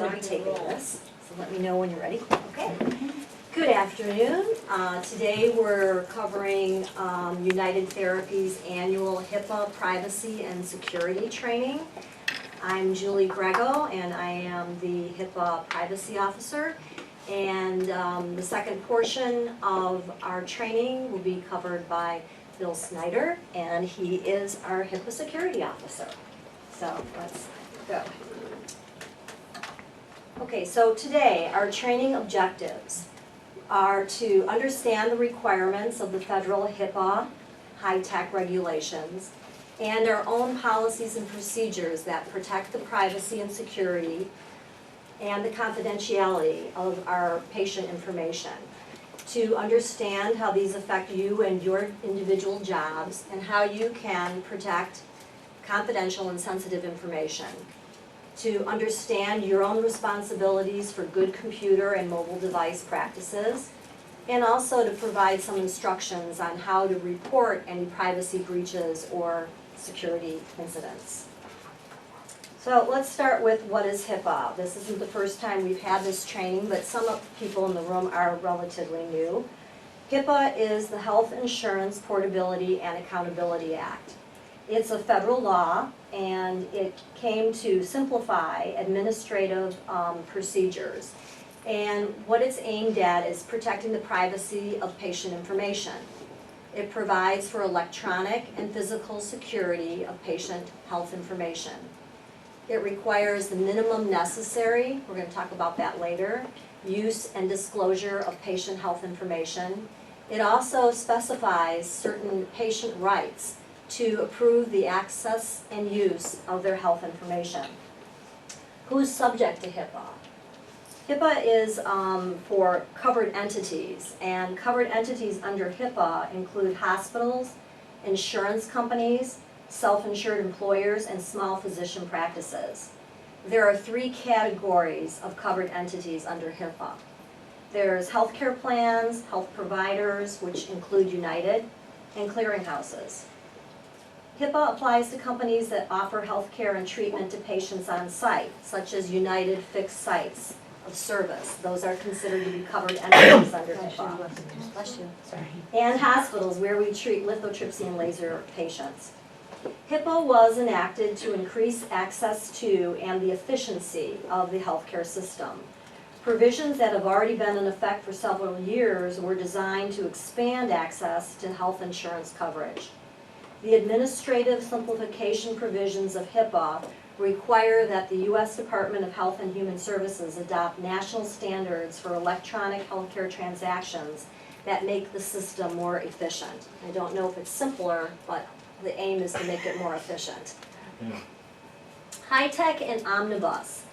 going to be taking this, so let me know when you're ready. Okay. Good afternoon. Today we're covering United Therapy's annual HIPAA Privacy and Security Training. I'm Julie Grego, and I am the HIPAA Privacy Officer. And the second portion of our training will be covered by Bill Snyder, and he is our HIPAA Security Officer. So let's go. Okay, so today our training objectives are to understand the requirements of the federal HIPAA high-tech regulations and our own policies and procedures that protect the privacy and security and the confidentiality of our patient information, to understand how these affect you and your individual jobs and how you can protect confidential and sensitive information, to understand your own responsibilities for good computer and mobile device practices, and also to provide some instructions on how to report any privacy breaches or security incidents. So let's start with what is HIPAA. This isn't the first time we've had this training, but some of the people in the room are relatively new. HIPAA is the Health Insurance Portability and Accountability Act. It's a federal law, and it came to simplify administrative procedures. And what it's aimed at is protecting the privacy of patient information. It provides for electronic and physical security of patient health information. It requires the minimum necessary, we're going to talk about that later, use and disclosure of patient health information. It also specifies certain patient rights to approve the access and use of their health information. Who's subject to HIPAA? HIPAA is for covered entities, and covered entities under HIPAA include hospitals, insurance companies, self-insured employers, and small physician practices. There are three categories of covered entities under HIPAA. There's healthcare plans, health providers, which include United, and clearinghouses. HIPAA applies to companies that offer healthcare and treatment to patients on site, such as United Fixed Sites of Service. Those are considered to be covered entities under HIPAA. Bless you. Sorry. And hospitals, where we treat lithotripsy and laser patients. HIPAA was enacted to increase access to and the efficiency of the healthcare system. Provisions that have already been in effect for several years were designed to expand access to health insurance coverage. The administrative simplification provisions of HIPAA require that the U.S. Department of Health and Human Services adopt national standards for electronic healthcare transactions that make the system more efficient. I don't know if it's simpler, but the aim is to make it more efficient. High-tech and omnibus.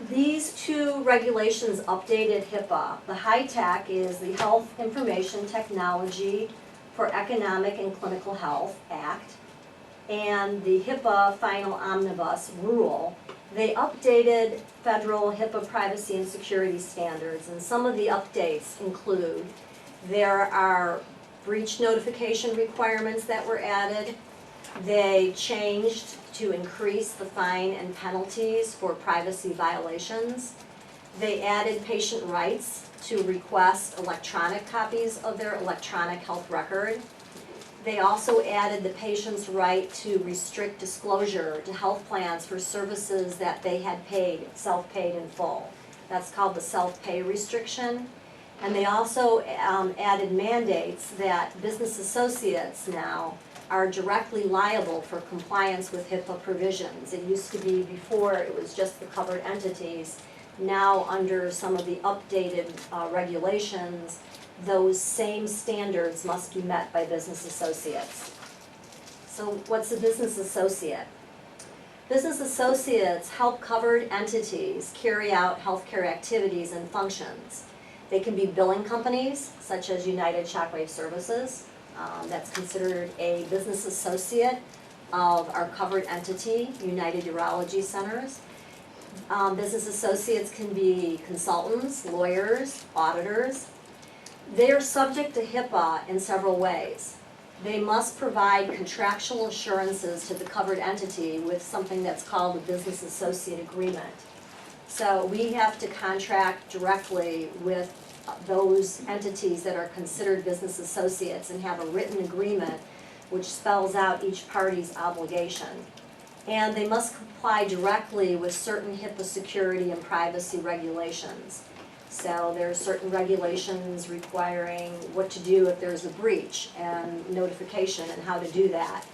These two regulations updated HIPAA. The high-tech is the Health Information Technology for Economic and Clinical Health Act, and the HIPAA Final Omnibus Rule. They updated federal HIPAA privacy and security standards, and some of the updates include there are breach notification requirements that were added. They changed to increase the fine and penalties for privacy violations. They added patient rights to request electronic copies of their electronic health record. They also added the patient's right to restrict disclosure to health plans for services that they had paid, self-paid in full. That's called the self-pay restriction. And they also added mandates that business associates now are directly liable for compliance with HIPAA provisions. It used to be before it was just the covered entities. Now under some of the updated regulations, those same standards must be met by business associates. So what's a business associate? Business associates help covered entities carry out healthcare activities and functions. They can be billing companies, such as United Shockwave Services. That's considered a business associate of our covered entity, United Urology Centers. Business associates can be consultants, lawyers, auditors. They are subject to HIPAA in several ways. They must provide contractual assurances to the covered entity with something that's called a business associate agreement. So we have to contract directly with those entities that are considered business associates and have a written agreement which spells out each party's obligation. And they must comply directly with certain HIPAA security and privacy regulations. So there are certain regulations requiring what to do if there's a breach and notification and how to do that.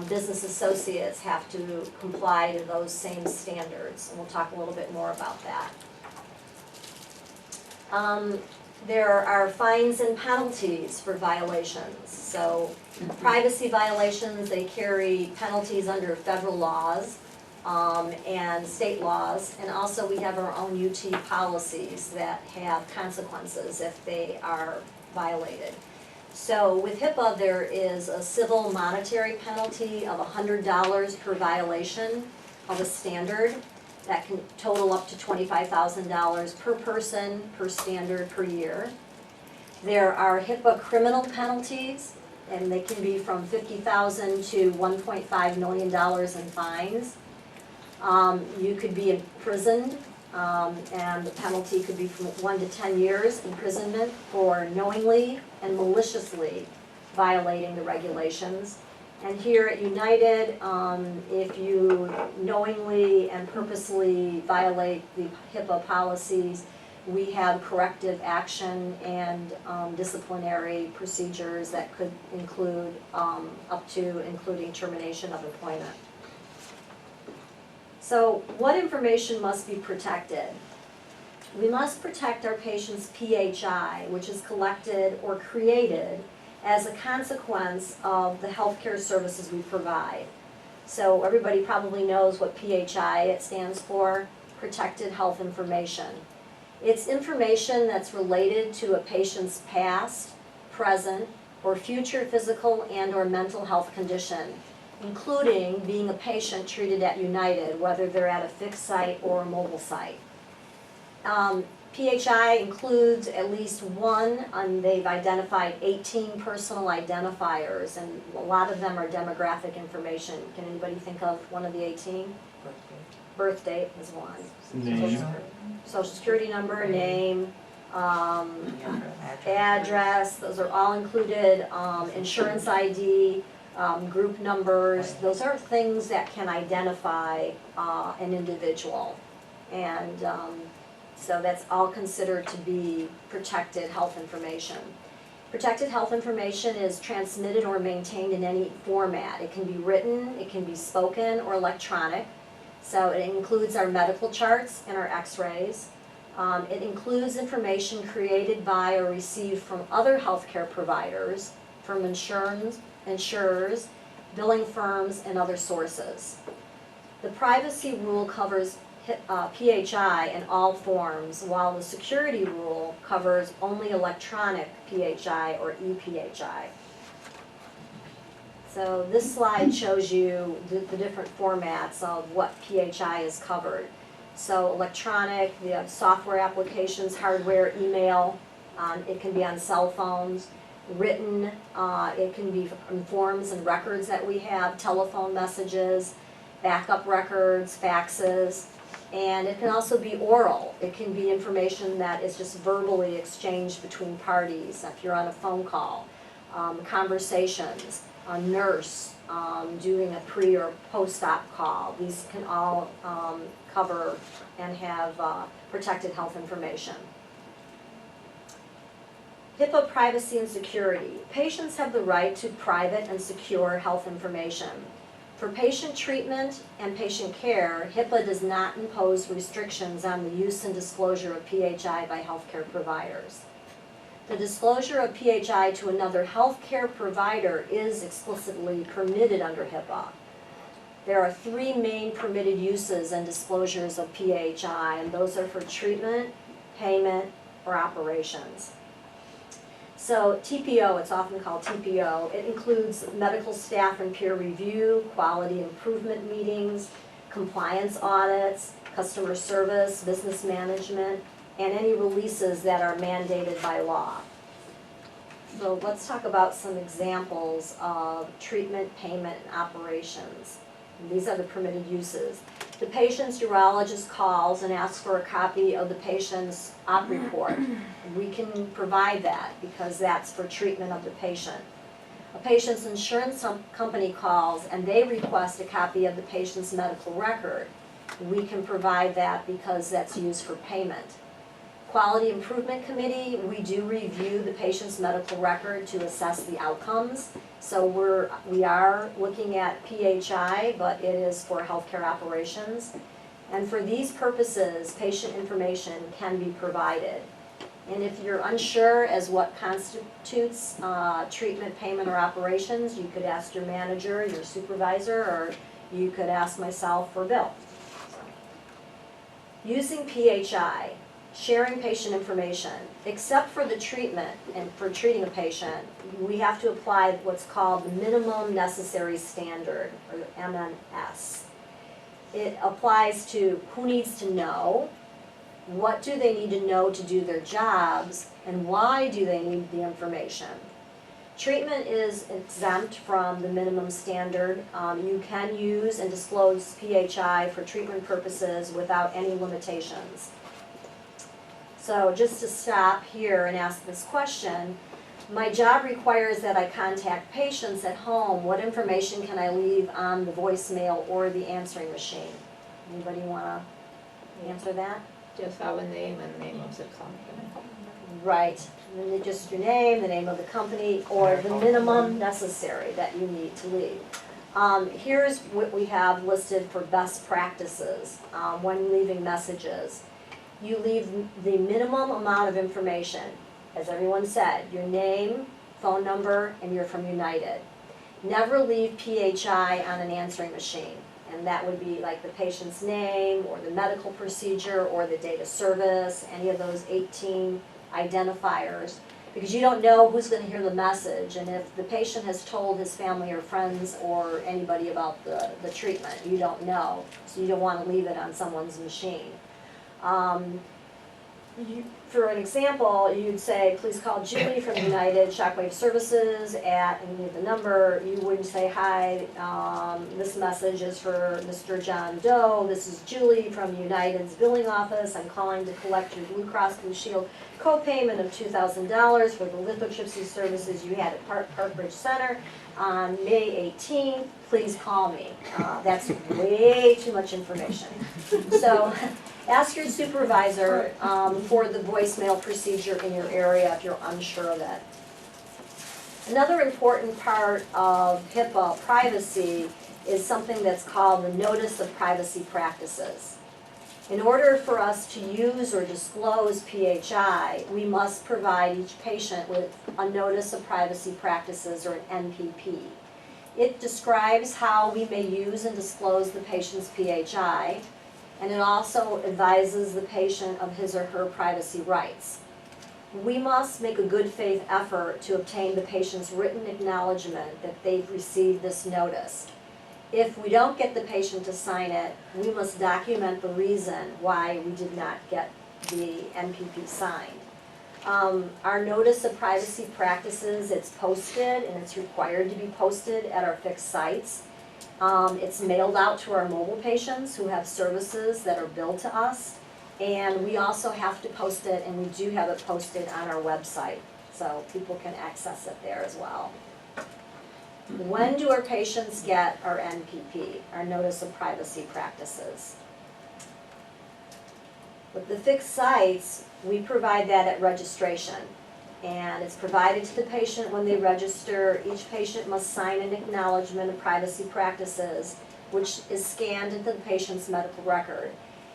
Business associates have to comply to those same standards, and we'll talk a little bit more about that. There are fines and penalties for violations. So privacy violations, they carry penalties under federal laws and state laws, and also we have our own UT policies that have consequences if they are violated. So with HIPAA, there is a civil monetary penalty of $100 per violation of a standard. That can total up to $25,000 per person, per standard, per year. There are HIPAA criminal penalties, and they can be from $50,000 to $1.5 million in fines. You could be imprisoned, and the penalty could be from 1 to 10 years imprisonment for knowingly and maliciously violating the regulations. And here at United, if you knowingly and purposely violate the HIPAA policies, we have corrective action and disciplinary procedures that could include up to including termination of employment. So what information must be protected? We must protect our patient's PHI, which is collected or created as a consequence of the healthcare services we provide. So everybody probably knows what PHI it stands for, Protected Health Information. It's information that's related to a patient's past, present, or future physical and or mental health condition, including being a patient treated at United, whether they're at a fixed site or a mobile site. PHI includes at least one, and they've identified 18 personal identifiers, and a lot of them are demographic information. Can anybody think of one of the 18? Birth date is one. Name. Social security number, name, address, those are all included, insurance ID, group numbers. Those are things that can identify an individual. And so that's all considered to be protected health information. Protected health information is transmitted or maintained in any format. It can be written, it can be spoken, or electronic. So it includes our medical charts and our x-rays. It includes information created by or received from other healthcare providers, from insurers, billing firms, and other sources. The privacy rule covers PHI in all forms, while the security rule covers only electronic PHI or ePHI. So this slide shows you the different formats of what PHI is covered. So electronic, we have software applications, hardware, email, it can be on cell phones, written, it can be in forms and records that we have, telephone messages, backup records, faxes, and it can also be oral. It can be information that is just verbally exchanged between parties, if you're on a phone call, conversations, a nurse doing a pre or post-op call. These can all cover and have protected health information. HIPAA privacy and security. Patients have the right to private and secure health information. For patient treatment and patient care, HIPAA does not impose restrictions on the use and disclosure of PHI by healthcare providers. The disclosure of PHI to another healthcare provider is explicitly permitted under HIPAA. There are 3 main permitted uses and disclosures of PHI, and those are for treatment, payment, or operations. So TPO, it's often called TPO, it includes medical staff and peer review, quality improvement meetings, compliance audits, customer service, business management, and any releases that are mandated by law. So let's talk about some examples of treatment, payment, and operations. And these are the permitted uses. the patient's urologist calls and asks for a copy of the patient's op report, we can provide that because that's for treatment of the patient. A patient's insurance company calls and they request a copy of the patient's medical record. We can provide that because that's used for payment. Quality Improvement Committee, we do review the patient's medical record to assess the outcomes. So we are looking at PHI, but it is for healthcare operations. And for these purposes, patient information can be provided. And if you're unsure as what constitutes treatment, payment, or operations, you could ask your manager, your supervisor, or you could ask myself or Bill. Using PHI, sharing patient information, except for the treatment and for treating a patient, we have to apply what's called the minimum necessary standard, or MNS. It applies to who needs to know, what do they need to know to do their jobs, and why do they need the information. Treatment is exempt from the minimum standard. You can use and disclose PHI for treatment purposes without any limitations. So just to stop here and ask this question, my job requires that I contact patients at home. What information can I leave on the voicemail or the answering machine? Anybody want to answer that? Just our name and name of the company. Right, and then just your name, the name of the company, or the minimum necessary that you need to leave. Here's what we have listed for best practices when leaving messages. You leave the minimum amount of information, as everyone said, your name, phone number, and you're from United. Never leave PHI on an answering machine, and that would be like the patient's name, or the medical procedure, or the date of service, any of those 18 identifiers, because you don't know who's going to hear the message, and if the patient has told his family or friends or anybody about the treatment, you don't know, so you don't want to leave it on someone's machine. For an example, you'd say, please call Julie from United Shockwave Services at, and you need the number. You wouldn't say, hi, this message is for Mr. John Doe. This is Julie from United's billing office. I'm calling to collect your Blue Cross Blue Shield co-payment of $2,000 for the lithotripsy services you had at Park Ridge Center on May 18th. Please call me. That's way too much information. So ask your supervisor for the voicemail procedure in your area if you're unsure of it. Another important part of HIPAA privacy is something that's called the Notice of Privacy Practices. In order for us to use or disclose PHI, we must provide each patient with a Notice of Privacy Practices, or an NPP. It describes how we may use and disclose the patient's PHI, and it also advises the patient of his or her privacy rights. We must make a good faith effort to obtain the patient's written acknowledgement that they've received this notice. If we don't get the patient to sign it, we must document the reason why we did not get the NPP signed. Our Notice of Privacy Practices, it's posted, and it's required to be posted at our fixed sites. It's mailed out to our mobile patients who have services that are billed to us, and we also have to post it, and we do have it posted on our website, so people can access it there as well. When do our patients get our NPP, our Notice of Privacy Practices? With the fixed sites, we provide that at registration, and it's provided to the patient when they register. Each patient must sign an acknowledgement of privacy practices, which is scanned into the patient's medical record.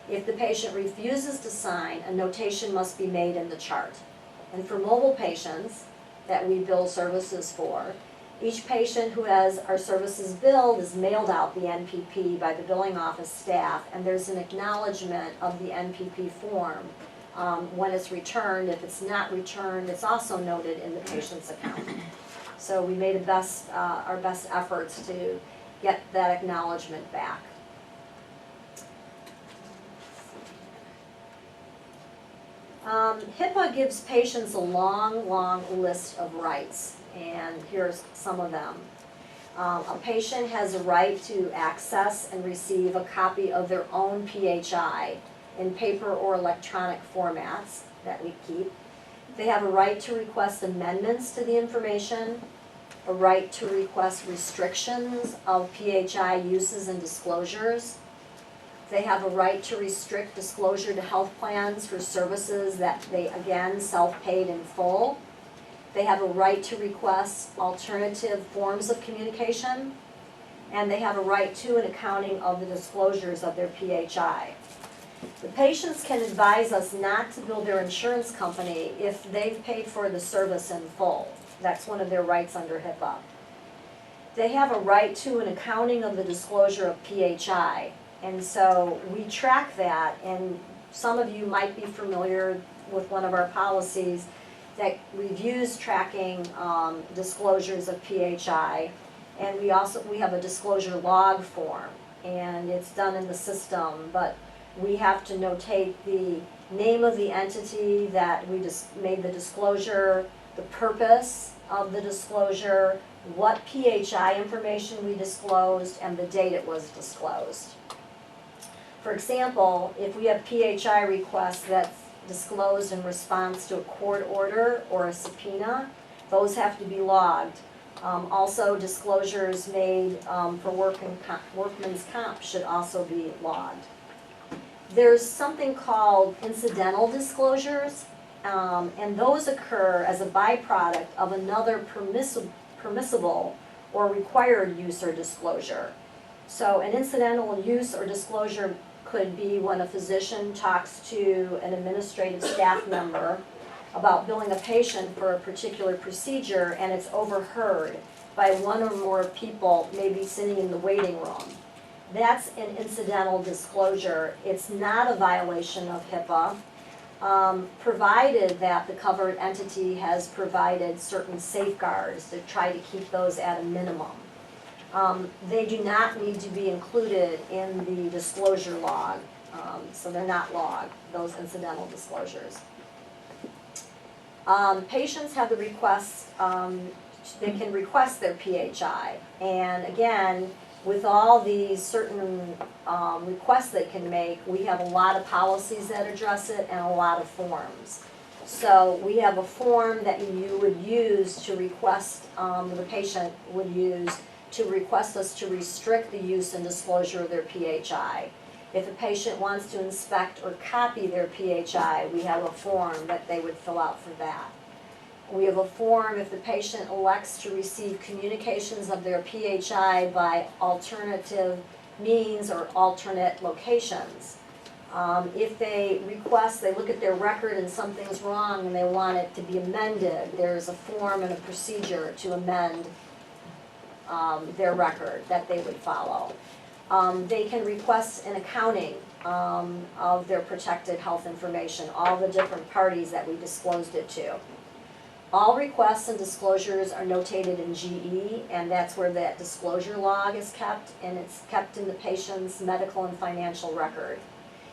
If the patient refuses to sign, a notation must be made in the chart. And for mobile patients that we bill services for, each patient who has our services billed is mailed out the NPP by the billing office staff, and there's an acknowledgement of the NPP form when it's returned. If it's not returned, it's also noted in the patient's account. So we made our best efforts to get that acknowledgement back. HIPAA gives patients a long list of rights, and here's some of them. A patient has a right to access and receive a copy of their own PHI in paper or electronic formats that we keep. They have a right to request amendments to the information, a right to request restrictions of PHI uses and disclosures. They have a right to restrict disclosure to health plans for services that they, again, self-paid in full. They have a right to request alternative forms of communication, and they have a right to an accounting of the disclosures of their PHI. The patients can advise us not to bill their insurance company if they've paid for the service in full. That's one of their rights under HIPAA. They have a right to an accounting of the disclosure of PHI, and so we track that, and some of you might be familiar with one of our policies that reviews tracking disclosures of PHI, and we have a disclosure log form, and it's done in the system, but we have to notate the name of the entity that we just made the disclosure, the purpose of the disclosure, what PHI information we disclosed, and the date it was disclosed. For example, if we have PHI requests that's disclosed in response to a court order or a subpoena, those have to be logged. Also, disclosures made for workman's comp should also be logged. There's something called incidental disclosures, and those occur as a byproduct of another permissible or required use or disclosure. So an incidental use or disclosure could be when a physician talks to an administrative staff member about billing a patient for a particular procedure, and it's overheard by one or more people maybe sitting in the waiting room. That's an incidental disclosure. It's not a violation of HIPAA, provided that the covered entity has provided certain safeguards to try to keep those at a minimum. They do not need to be included in the disclosure log, so they're not logged, those incidental disclosures. Patients have the requests, they can request their PHI, and again, with all these certain requests they can make, we have a lot of policies that address it and a lot of forms. So we have a form that you would use to request, the patient would use to request us to restrict the use and disclosure of their PHI. If a patient wants to inspect or copy their PHI, we have a form that they would fill out for that. We have a form if the patient elects to receive communications of their PHI by alternative means or alternate locations. If they request, they look at their record and something's wrong and they want it to be amended, there's a form and a procedure to amend their record that they would follow. They can request an accounting of their protected health information, all the different parties that we disclosed it to. All requests and disclosures are notated in GE, and that's where that disclosure log is kept, and it's kept in the patient's medical and financial record.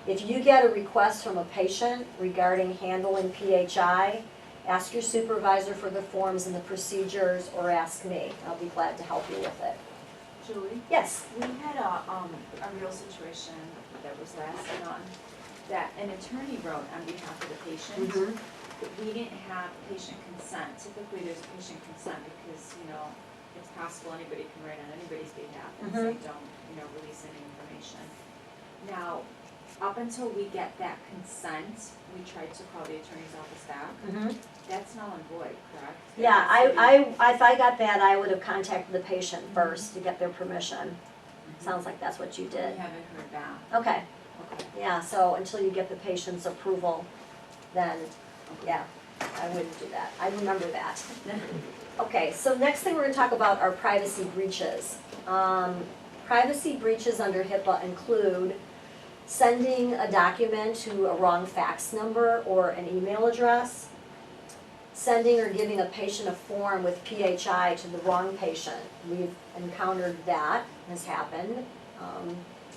If you get a request from a patient regarding handling PHI, ask your supervisor for the forms and the procedures, or ask me. I'll be glad to help you with it. Julie? Yes? We had a real situation that was last month that an attorney wrote on behalf of the patient. Mm-hmm. We didn't have patient consent. Typically there's patient consent because, you know, it's possible anybody can write on anybody's behalf and say don't, you know, release any information. Now, up until we get that consent, we tried to call the attorney's office back. Mm-hmm. That's null and void, correct? Yeah, if I got that, I would have contacted the patient first to get their permission. Sounds like that's what you We did. haven't heard back. Okay, Okay. yeah, so until you get the patient's approval, then, yeah, I wouldn't do that. I remember that. Okay, so next thing we're gonna talk about are privacy breaches. Privacy breaches under HIPAA include sending a document to a wrong fax number or an email address, sending or giving a patient a form with PHI to the wrong patient. We've encountered that has happened,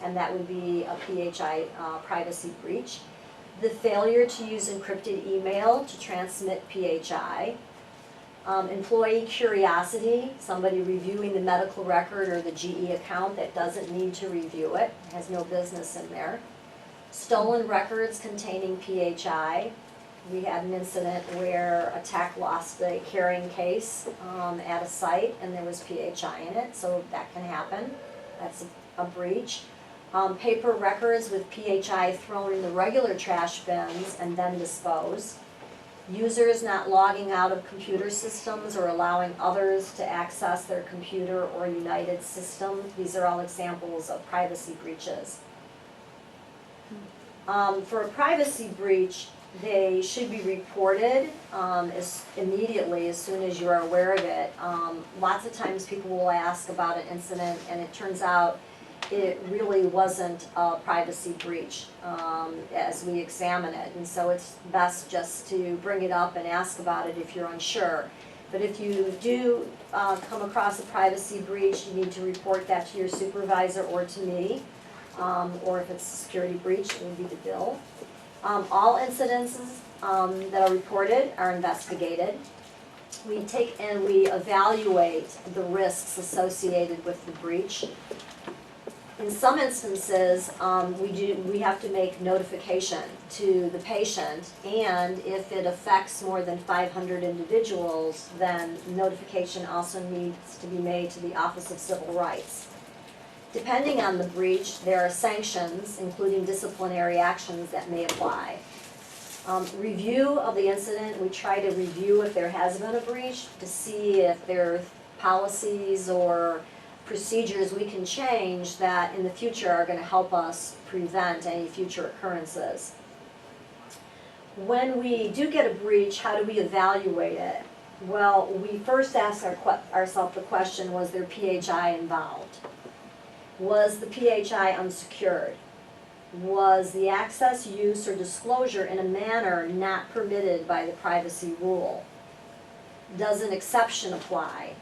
and that would be a PHI privacy breach. The failure to use encrypted email to transmit PHI. Employee curiosity, somebody reviewing the medical record or the GE account that doesn't need to review it, has no business in there. Stolen records containing PHI. We had an incident where a tech lost a carrying case at a site and there was PHI in it, so that can happen. That's a breach. Paper records with PHI thrown in the regular trash bins and then disposed. Users not logging out of computer systems or allowing others to access their computer or United system. These are all examples of privacy breaches. For a privacy breach, they should be reported immediately as soon as you are aware of it. Lots of times people will ask about an incident and it turns out it really wasn't a privacy breach as we examine it. And so it's best just to bring it up and ask about it if you're unsure. But if you do come across a privacy breach, you need to report that to your supervisor or to me. Or if it's a security breach, it would be the bill. All incidences that are reported are investigated. We take and we evaluate the risks associated with the breach. In some instances, we have to make notification to the patient, and if it affects more than 500 individuals, then notification also needs to be made to the Office of Civil Rights. Depending on the breach, there are sanctions, including disciplinary actions that may apply. Review of the incident, we try to review if there has been a breach to see if there are policies or procedures we can change that in the future are going to help us prevent any future occurrences. When we do get a breach, how do we evaluate it? Well, we first ask ourselves the question, was there PHI involved? Was the PHI unsecured? Was the access, use, or disclosure in a manner not permitted by the privacy rule? Does an exception apply?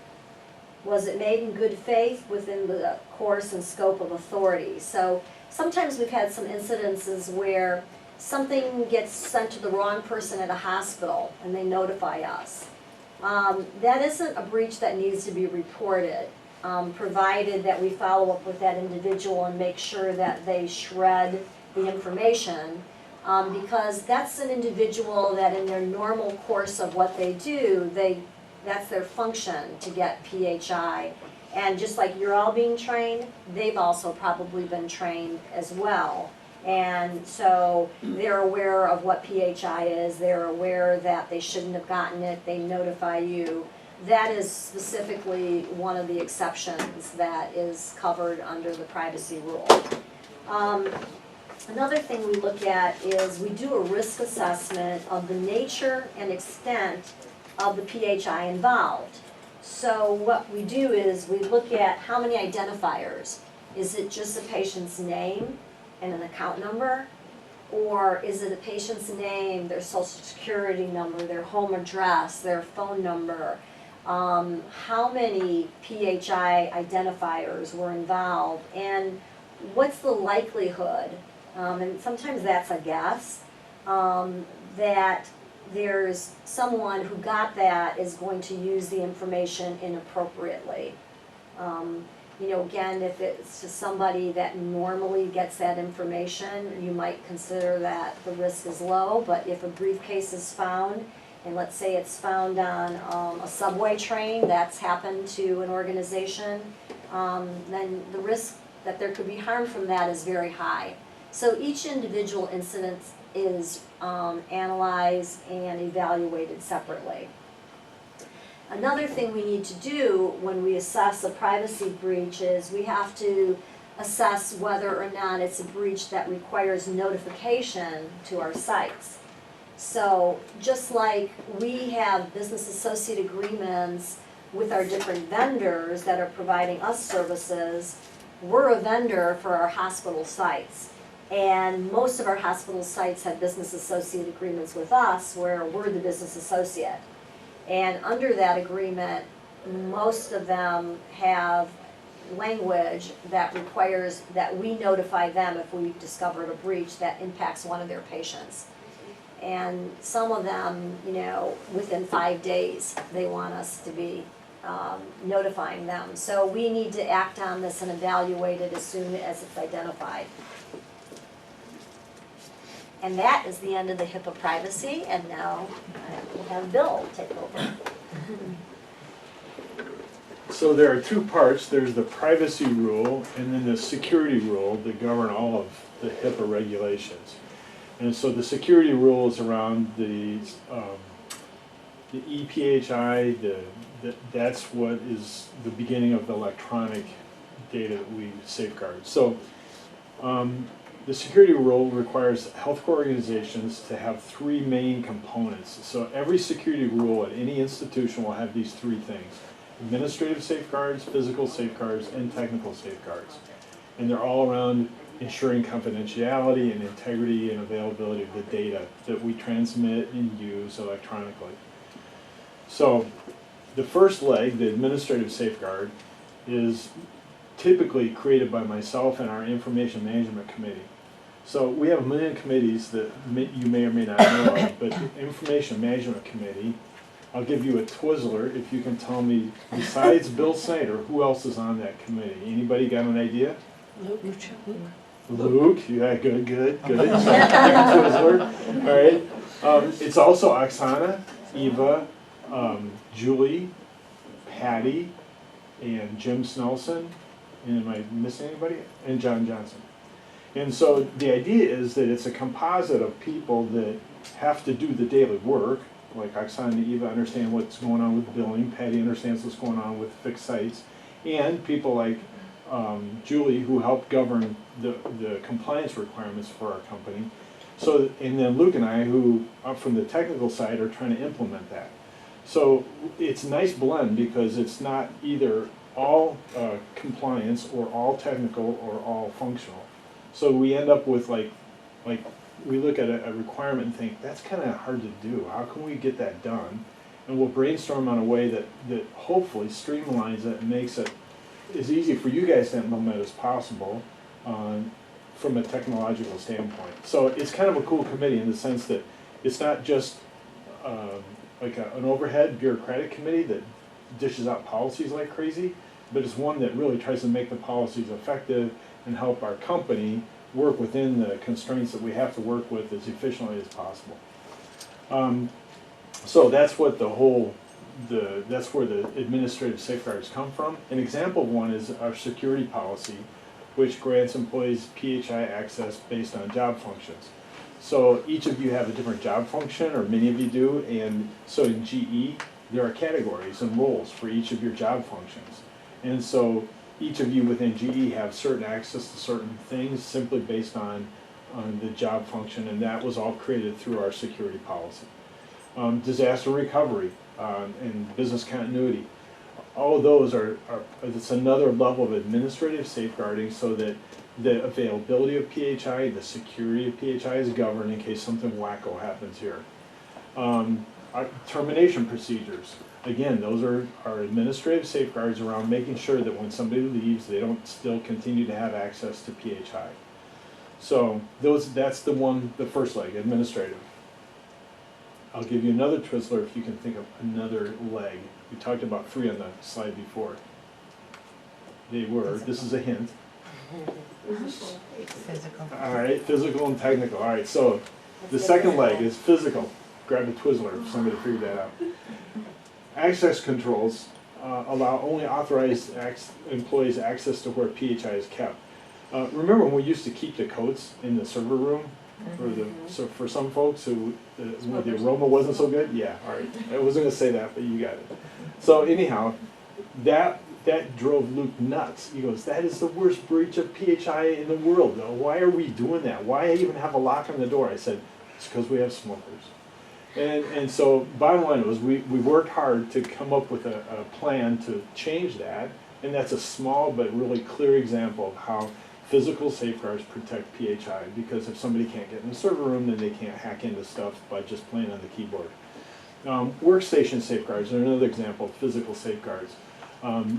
Was it made in good faith within the course and scope of authority? So sometimes we've had some incidences where something gets sent to the wrong person at a hospital and they notify us. That isn't a breach that needs to be reported, provided that we follow up with that individual and make sure that they shred the information, because that's an individual that in their normal course of what they do, that's their function to get PHI. And just like you're all being trained, they've also probably been trained as well. And so they're aware of what PHI is, they're aware that they shouldn't have gotten it, they notify you. That is specifically one of the exceptions that is covered under the privacy rule. Another thing we look at is we do a risk assessment of the nature and extent of the PHI involved. So what we do is we look at how many identifiers. Is it just the patient's name and an account number? Or is it a patient's name, their social security number, their home address, their phone number? How many PHI identifiers were involved? And what's the likelihood, and sometimes that's a guess, that there's someone who got that is going to use the information inappropriately. You know, again, if it's just somebody that normally gets that information, you might consider that the risk is low, but if a briefcase is found, and let's say it's found on a subway train, that's happened to an organization, then the risk that there could be harm from that is very high. So each individual incident is analyzed and evaluated separately. Another thing we need to do when we assess a privacy breach is we have to assess whether or not it's a breach that requires notification to our sites. So just like we have business associate agreements with our different vendors that are providing us services, we're a vendor for our hospital sites. And most of our hospital sites have business associate agreements with us where we're the business associate. And under that agreement, most of them have language that requires that we notify them if we've discovered a breach that impacts one of their patients. And some of them, within 5 days, they want us to be notifying them. So we need to act on this and evaluate it as soon as it's identified. And that is the end of the HIPAA privacy, and now we'll have Bill take over. So there are two parts. There's the privacy rule and then the security rule that govern all of the HIPAA regulations. And so the security rule is around the EPHI, that's what is the beginning of the electronic data that we safeguard. So the security rule requires healthcare organizations to have three main components. So every security rule at any institution will have these three things: administrative safeguards, physical safeguards, and technical safeguards. And they're all around ensuring confidentiality and integrity and availability of the data that we transmit and use electronically. So the first leg, the administrative safeguard, is typically created by myself and our information management committee. So we have a million committees that you may or may not know of, but the information management committee, I'll give you a Twizzler if you can tell me, besides Bill Snyder, who else is on that committee? Anybody got an idea? Luke, yeah, good. Twizzler, all right. It's also Oksana, Eva, Julie, Patty, and Jim Snelson, and am I missing anybody? And John Johnson. And so the idea is that it's a composite of people that have to do the daily work, like Oksana and Eva understand what's going on with billing, Patty understands what's going on with fixed sites, and people like Julie, who help govern the compliance requirements for our company. So, and then Luke and I, who are from the technical side, are trying to implement that. So it's a nice blend because it's not either all compliance or all technical or all functional. So we end up with like we look at a requirement and think, that's kind of hard to do. How can we get that done? And we'll brainstorm on a way that hopefully streamlines it and makes it as easy for you guys to implement as possible from a technological standpoint. So it's kind of a cool committee in the sense that it's not just like an overhead bureaucratic committee that dishes out policies like crazy, but it's one that really tries to make the policies effective and help our company work within the constraints that we have to work with as efficiently as possible. So that's what that's where the administrative safeguards come from. An example of one is our security policy, which grants employees PHI access based on job functions. So each of you have a different job function, or many of you do, and so in GE, there are categories and roles for each of your job functions. And so each of you within GE have certain access to certain things simply based on the job function, and that was all created through our security policy. Disaster recovery and business continuity. All of those it's another level of administrative safeguarding so that the availability of PHI, the security of PHI is governed in case something wacko happens here. Our termination procedures. Again, those are our administrative safeguards around making sure that when somebody leaves, they don't still continue to have access to PHI. So that's the first leg, administrative. I'll give you another Twizzler if you can think of another leg. We talked about three on the slide before. They were, this is a hint. Physical. All right, physical and technical. All right, so the second leg is physical. Grab a Twizzler if somebody figured that out. Access controls allow only authorized employees access to where PHI is kept. Remember when we used to keep the coats in the server room? So for some folks who where the aroma wasn't so good? Yeah, all right. I wasn't going to say that, but you got it. So anyhow, that drove Luke nuts. He goes, that is the worst breach of PHI in the world. Why are we doing that? Why even have a lock on the door? I said, it's because we have smokers. And so bottom line was we worked hard to come up with a plan to change that, and that's a small but really clear example of how physical safeguards protect PHI, because if somebody can't get in the server room, then they can't hack into stuff by just playing on the keyboard. Workstation safeguards are another example of physical safeguards.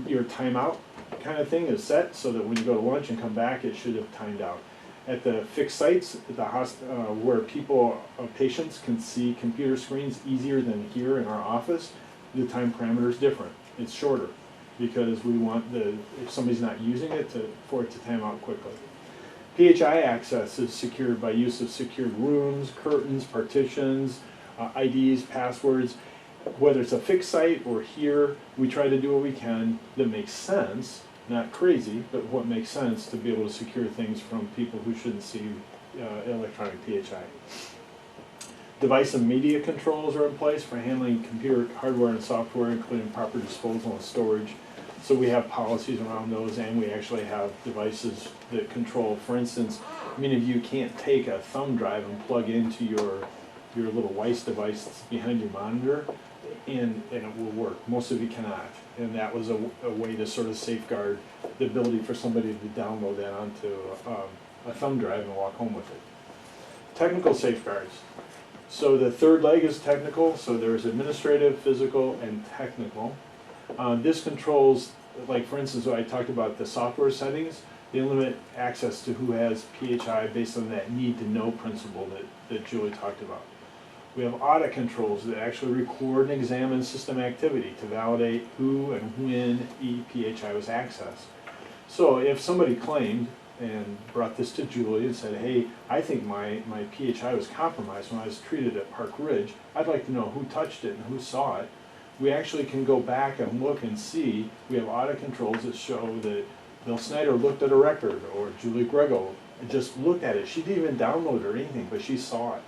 Your timeout kind of thing is set so that when you go to lunch and come back, it should have timed out. at the fixed sites, at the where patients can see computer screens easier than here in our office, the time parameter is different. It's shorter because we want if somebody's not using it, for it to time out quickly. PHI access is secured by use of secured rooms, curtains, partitions, IDs, passwords. Whether it's a fixed site or here, we try to do what we can that makes sense, not crazy, but what makes sense to be able to secure things from people who shouldn't see electronic PHI. Device and media controls are in place for handling computer hardware and software, including proper disposal and storage. So we have policies around those, and we actually have devices that control. For instance, many of you can't take a thumb drive and plug into your little Weiss device that's behind your monitor, and it will work. Most of you cannot, and that was a way to sort of safeguard the ability for somebody to download that onto a thumb drive and walk home with it. Technical safeguards. So the third leg is technical, so there's administrative, physical, and technical. This controls, like for instance, when I talked about the software settings, they limit access to who has PHI based on that need to know principle that Julie talked about. We have audit controls that actually record and examine system activity to validate who and when PHI was accessed. So if somebody claimed and brought this to Julie and said, hey, I think my PHI was compromised when I was treated at Park Ridge, I'd like to know who touched it and who saw it. We actually can go back and look and see. We have audit controls that show that Bill Snyder looked at a record, or Julie Grego just looked at it. She didn't even download it or anything, but she saw it.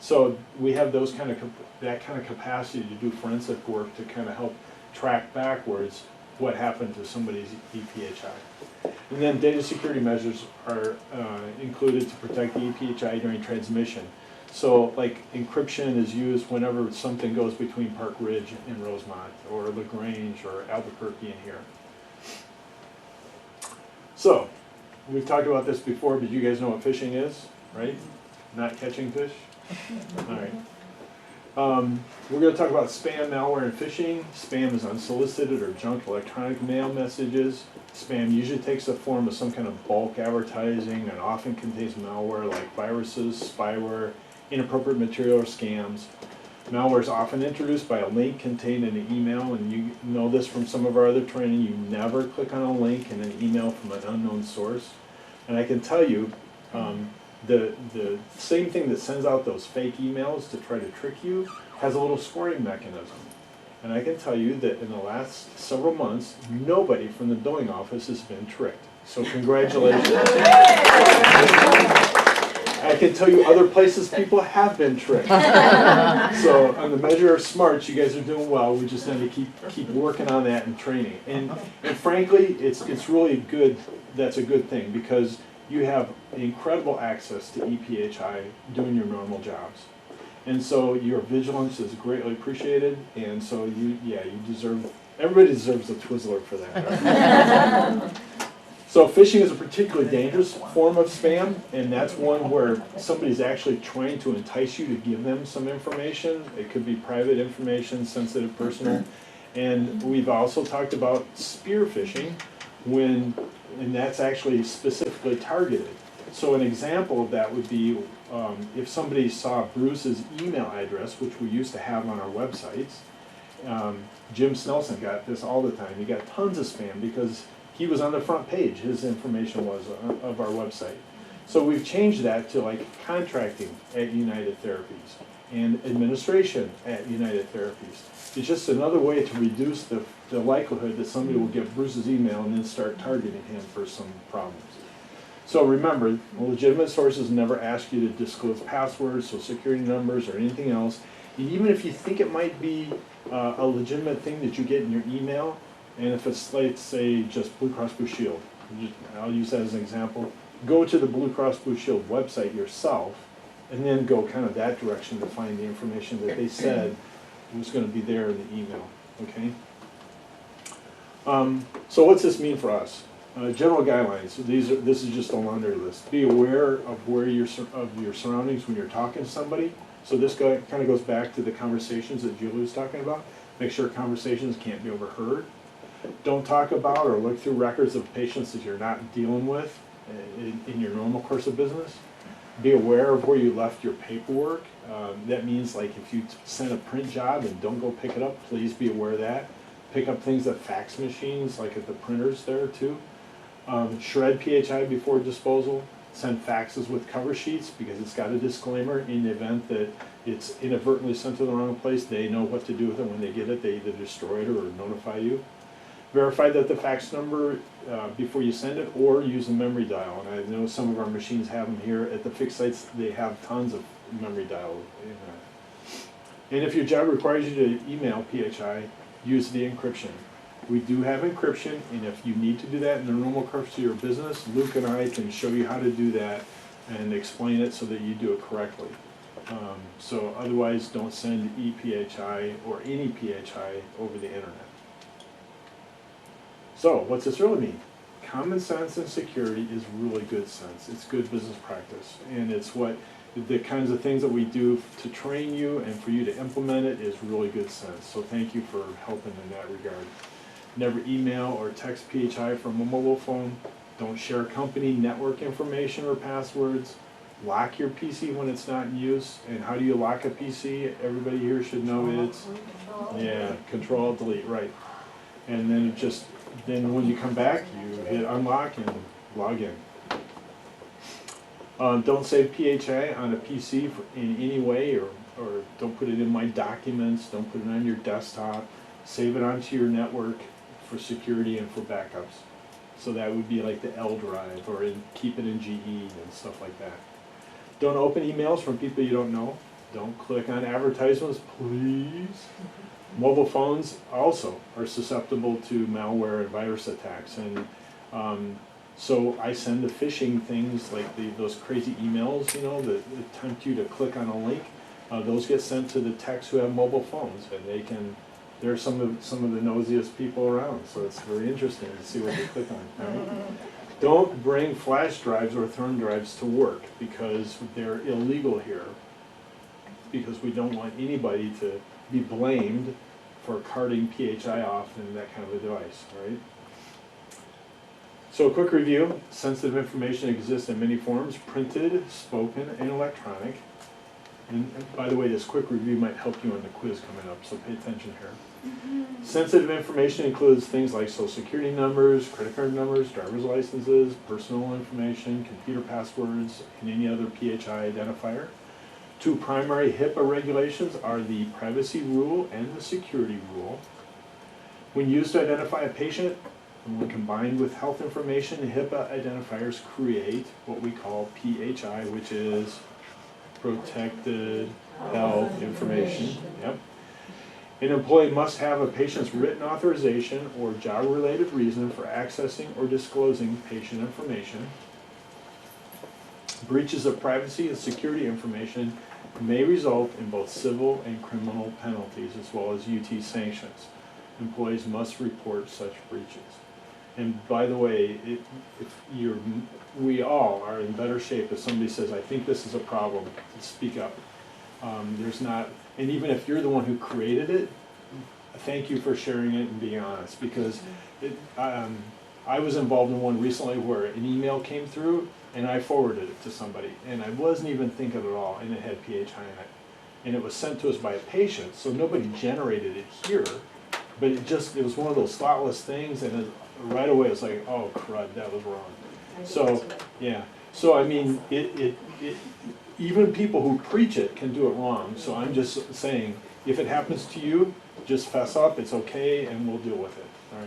So we have that kind of capacity to do forensic work to kind of help track backwards what happened to somebody's ePHI. And then data security measures are included to protect the ePHI during transmission. So like encryption is used whenever something goes between Park Ridge and Rosemont, or LaGrange, or Albuquerque and here. So we've talked about this before, but you guys know what phishing is, right? Not catching fish? All right. We're going to talk about spam, malware, and phishing. Spam is unsolicited or junk electronic mail messages. Spam usually takes the form of some kind of bulk advertising and often contains malware like viruses, spyware, inappropriate material, or scams. Malware is often introduced by a link contained in an email, and you know this from some of our other training. You never click on a link in an email from an unknown source. And I can tell you, the same thing that sends out those fake emails to try to trick you has a little scoring mechanism. And I can tell you that in the last several months, nobody from the billing office has been tricked. So congratulations. I can tell you other places people have been tricked. So on the measure of smarts, you guys are doing well. We just need to keep working on that and training. And frankly, it's really good. That's a good thing, because you have incredible access to ePHI doing your normal jobs. And so your vigilance is greatly appreciated, and so you deserve, everybody deserves a Twizzler for that. Right? So phishing is a particularly dangerous form of spam, and that's one where somebody's actually trying to entice you to give them some information. It could be private information, sensitive, personal. And we've also talked about spear phishing, and that's actually specifically targeted. So an example of that would be if somebody saw Bruce's email address, which we used to have on our websites. Jim Snelson got this all the time. He got tons of spam because he was on the front page. His information was of our website. So we've changed that to like contracting at United Therapies and administration at United Therapies. It's just another way to reduce the likelihood that somebody will get Bruce's email and then start targeting him for some problems. So remember, legitimate sources never ask you to disclose passwords, social security numbers, or anything else. And even if you think it might be a legitimate thing that you get in your email, and if it's, let's say, just Blue Cross Blue Shield, I'll use that as an example, go to the Blue Cross Blue Shield website yourself, and then go kind of that direction to find the information that they said was going to be there in the email, okay? So what's this mean for us? General guidelines. This is just a laundry list. Be aware of your surroundings when you're talking to somebody. So this kind of goes back to the conversations that Julie was talking about. Make sure conversations can't be overheard. Don't talk about or look through records of patients that you're not dealing with. in your normal course of business. Be aware of where you left your paperwork. That means like if you send a print job and don't go pick it up, please be aware of that. Pick up things at fax machines, like at the printers there too. Shred PHI before disposal. Send faxes with cover sheets because it's got a disclaimer in the event that it's inadvertently sent to the wrong place. They know what to do with it when they get it. They either destroy it or notify you. Verify that the fax number before you send it, or use a memory dial. And I know some of our machines have them here. At the fixed sites, they have tons of memory dial. And if your job requires you to email PHI, use the encryption. We do have encryption, and if you need to do that in the normal course of your business, Luke and I can show you how to do that and explain it so that you do it correctly. So otherwise, don't send ePHI or any PHI over the internet. So what's this really mean? Common sense and security is really good sense. It's good business practice, and it's what the kinds of things that we do to train you and for you to implement it is really good sense. So thank you for helping in that regard. Never email or text PHI from a mobile phone. Don't share company network information or passwords. Lock your PC when it's not in use. And how do you lock a PC? Everybody here should know it's, yeah, Control Delete, right. And then when you come back, you hit unlock and log in. Don't save PHI on a PC in any way, or don't put it in My Documents, don't put it on your desktop. Save it onto your network for security and for backups. So that would be like the L drive, or keep it in GE and stuff like that. Don't open emails from people you don't know. Don't click on advertisements, please. Mobile phones also are susceptible to malware and virus attacks, and so I send the phishing things like those crazy emails, you know, that tempt you to click on a link. Those get sent to the techs who have mobile phones, and they're some of the nosiest people around. So it's very interesting to see what they click on. Right? Don't bring flash drives or thumb drives to work because they're illegal here. Because we don't want anybody to be blamed for carting PHI off in that kind of a device, right? So a quick review. Sensitive information exists in many forms: printed, spoken, and electronic. And by the way, this quick review might help you on the quiz coming up, so pay attention here. Sensitive information includes things like social security numbers, credit card numbers, driver's licenses, personal information, computer passwords, and any other PHI identifier. Two primary HIPAA regulations are the privacy rule and the security rule. When used to identify a patient, and when combined with health information, the HIPAA identifiers create what we call PHI, which is protected health information. Yep. An employee must have a patient's written authorization or job-related reason for accessing or disclosing patient information. Breaches of privacy and security information may result in both civil and criminal penalties, as well as UT sanctions. Employees must report such breaches. And by the way, we all are in better shape if somebody says, I think this is a problem, speak up. And even if you're the one who created it, thank you for sharing it and being honest, because I was involved in one recently where an email came through and I forwarded it to somebody, and I wasn't even thinking at all, and it had PHI in it. And it was sent to us by a patient, so nobody generated it here, but it was one of those thoughtless things, and right away it's like, oh crud, that was wrong. So, yeah. So I mean, even people who preach it can do it wrong. So I'm just saying, if it happens to you, just fess up, it's okay, and we'll deal with it, all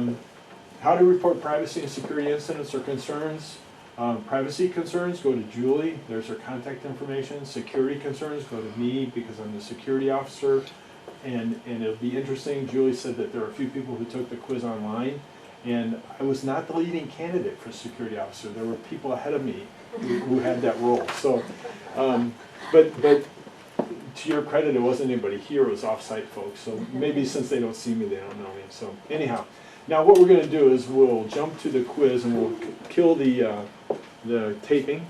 right? How to report privacy and security incidents or concerns. Privacy concerns, go to Julie, there's her contact information. Security concerns, go to me, because I'm the security officer. And it'll be interesting, Julie said that there are a few people who took the quiz online, and I was not the leading candidate for security officer. There were people ahead of me who had that role. So, but to your credit, it wasn't anybody here, it was off-site folks. So maybe since they don't see me, they don't know me. So anyhow, now what we're going to do is we'll jump to the quiz and we'll kill the taping.